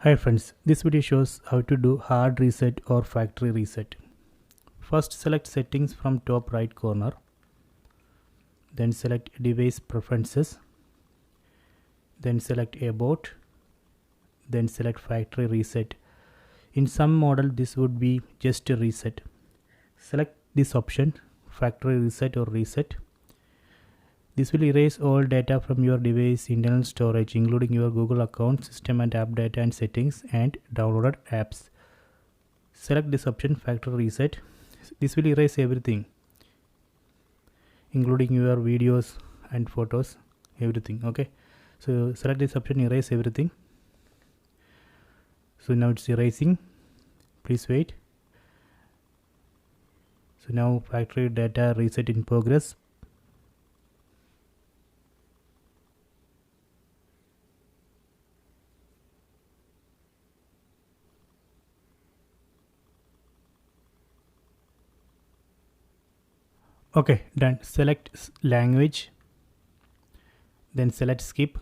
Hi friends, this video shows how to do hard reset or factory reset. First select settings from top right corner. Then select device preferences. Then select about. Then select factory reset. In some model this would be just a reset. Select this option, factory reset or reset. This will erase all data from your device internal storage including your Google account, system and app data and settings and downloaded apps. Select this option, factory reset. This will erase everything including your videos and photos, everything. Okay, so select this option, erase everything. So now it's erasing, please wait. So now factory data reset in progress. Okay, done. Select language, then select skip.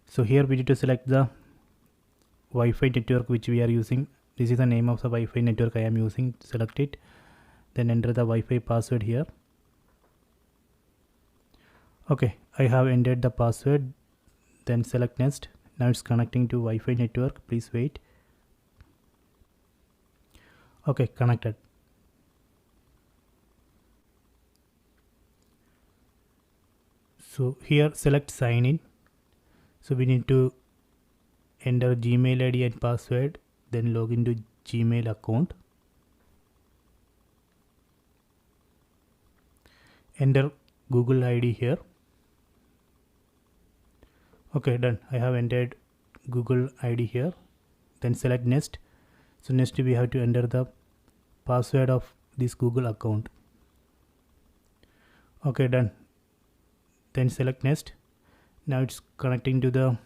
So here we need to select the Wi-Fi network which we are using. This is the name of the Wi-Fi network I am using. Select it, then enter the Wi-Fi password here. Okay, I have entered the password, then select next. Now it's connecting to Wi-Fi network, please wait. Okay, connected. So here select sign in. So we need to enter Gmail ID and password, then log into Gmail account. Enter Google ID here. Okay, done. I have entered Google ID here. Then select next. So next we have to enter the password of this Google account. Okay, done. Then select next. Now it's connecting to the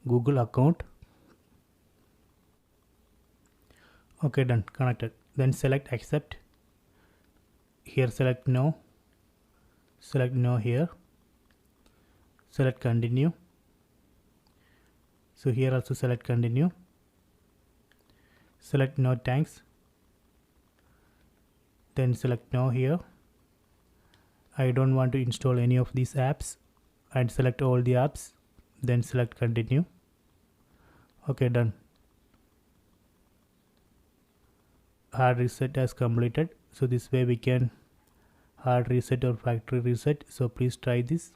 Google account. Okay, done, connected. Then select accept. Here select no. Select no here. Select continue. So here also select continue. Select no thanks. Then select no here. I don't want to install any of these apps, and select all the apps, then select continue. Okay, done. Hard reset has completed. So this way we can hard reset or factory reset. So please try this.